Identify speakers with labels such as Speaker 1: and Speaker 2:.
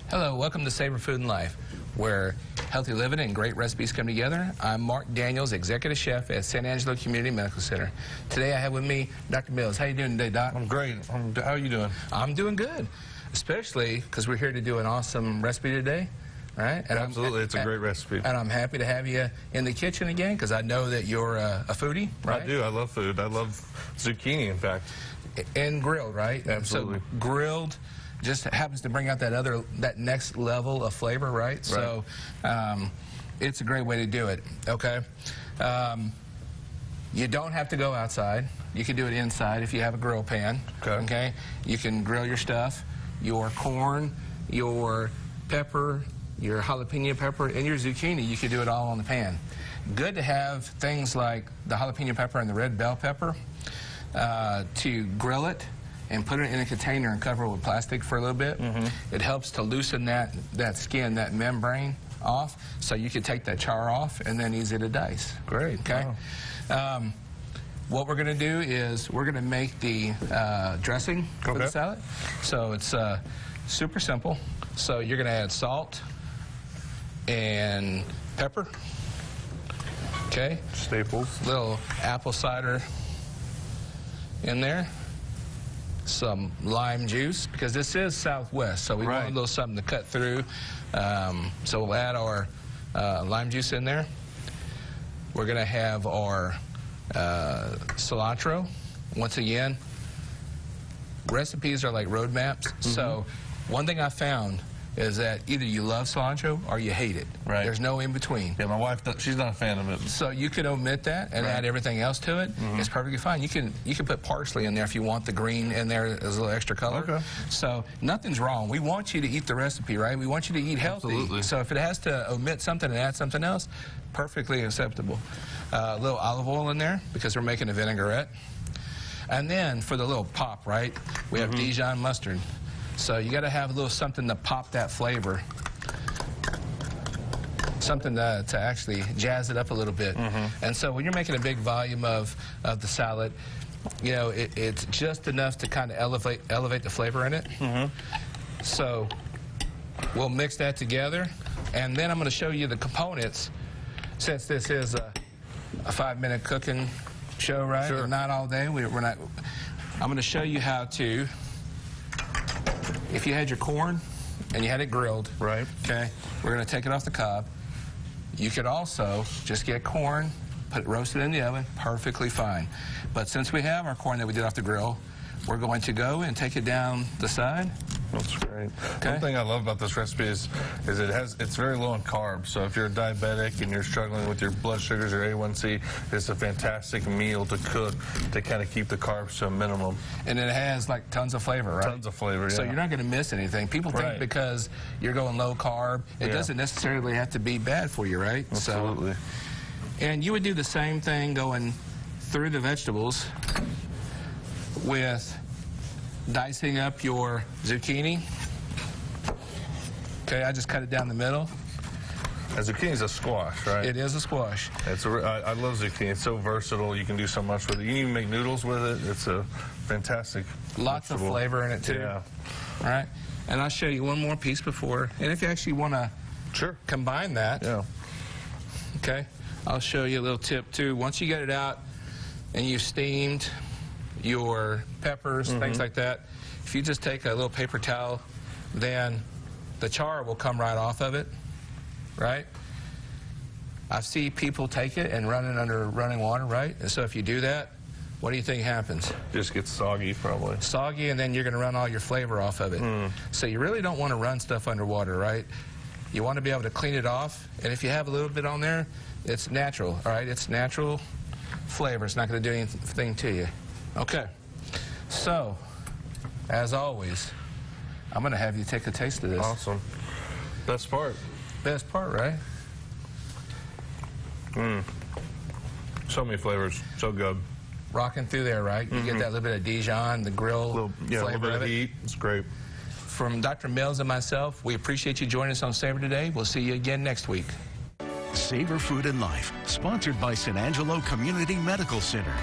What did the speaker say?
Speaker 1: Hello, welcome to Savor Food and Life, where healthy living and great recipes come together. I'm Mark Daniels, Executive Chef at San Angelo Community Medical Center. Today I have with me Dr. Mills. How you doing today, Doc?
Speaker 2: I'm great. How are you doing?
Speaker 1: I'm doing good, especially because we're here to do an awesome recipe today. Right? And
Speaker 2: absolutely, it's a great recipe.
Speaker 1: And I'm happy to have you in the kitchen again because I know that you're a foodie, right?
Speaker 2: I do. I love food. I love zucchini, in fact.
Speaker 1: And grilled, right?
Speaker 2: Absolutely.
Speaker 1: So grilled just happens to bring out that next level of flavor, right? So it's a great way to do it, okay? You don't have to go outside. You can do it inside if you have a grill pan, okay? You can grill your stuff, your corn, your pepper, your jalapeno pepper, and your zucchini. You can do it all on the pan. Good to have things like the jalapeno pepper and the red bell pepper to grill it and put it in a container and cover it with plastic for a little bit. It helps to loosen that skin, that membrane off, so you can take that char off and then easy to dice.
Speaker 2: Great.
Speaker 1: Okay.
Speaker 2: Wow.
Speaker 1: What we're going to do is we're going to make the dressing for the salad. So it's super simple. So you're going to add salt and pepper. Okay.
Speaker 2: Staples.
Speaker 1: Little apple cider in there. Some lime juice, because this is Southwest, so we want a little something to cut through. So we'll add our lime juice in there. We're going to have our cilantro. Once again, recipes are like roadmaps. So one thing I found is that either you love cilantro or you hate it. There's no in between.
Speaker 2: Yeah, my wife, she's not a fan of it.
Speaker 1: So you can omit that and add everything else to it. It's perfectly fine. You can put parsley in there if you want the green in there as a little extra color. So nothing's wrong. We want you to eat the recipe, right? We want you to eat healthy.
Speaker 2: Absolutely.
Speaker 1: So if it has to omit something and add something else, perfectly acceptable. A little olive oil in there because we're making a vinaigrette. And then for the little pop, right, we have Dijon mustard. So you got to have a little something to pop that flavor, something to actually jazz it up a little bit. And so when you're making a big volume of the salad, you know, it's just enough to kind of elevate the flavor in it. So we'll mix that together, and then I'm going to show you the components. Since this is a 5-minute cooking show, right?
Speaker 2: Sure.
Speaker 1: Not all day. We're not. I'm going to show you how to. If you had your corn and you had it grilled, okay, we're going to take it off the cob. You could also just get corn, roast it in the oven, perfectly fine. But since we have our corn that we did off the grill, we're going to go and take it down the side.
Speaker 2: That's great. One thing I love about this recipe is it's very low in carbs. So if you're a diabetic and you're struggling with your blood sugars or A1C, it's a fantastic meal to cook to kind of keep the carbs to a minimum. And it has like tons of flavor, right? Tons of flavor, yeah. So you're not going to miss anything. People think because you're going low carb, it doesn't necessarily have to be bad for you, right? Absolutely.
Speaker 1: So, and you would do the same thing going through the vegetables with dicing up your zucchini. Okay, I just cut it down the middle.
Speaker 2: A zucchini is a squash, right?
Speaker 1: It is a squash.
Speaker 2: I love zucchini. It's so versatile. You can do so much with it. You can even make noodles with it. It's a fantastic
Speaker 1: Lots of flavor in it, too.
Speaker 2: Yeah.
Speaker 1: All right. And I'll show you one more piece before. And if you actually want to combine that, okay, I'll show you a little tip, too. Once you get it out and you've steamed your peppers, things like that, if you just take a little paper towel, then the char will come right off of it, right? I see people take it and run it under running water, right? And so if you do that, what do you think happens?
Speaker 2: Just gets soggy, probably.
Speaker 1: Soggy, and then you're going to run all your flavor off of it. So you really don't want to run stuff underwater, right? You want to be able to clean it off, and if you have a little bit on there, it's natural, all right? It's natural flavor. It's not going to do anything to you. Okay, so, as always, I'm going to have you take a taste of this.
Speaker 2: Awesome. Best part.
Speaker 1: Best part, right?
Speaker 2: So many flavors. So good.
Speaker 1: Rocking through there, right? You get that little bit of Dijon, the grill flavor
Speaker 2: a little bit
Speaker 1: of it.
Speaker 2: Heat. It's great.
Speaker 1: From Dr. Mills and myself, we appreciate you joining us on Savor today. We'll see you again next week.
Speaker 3: Savor Food and Life, sponsored by San Angelo Community Medical Center.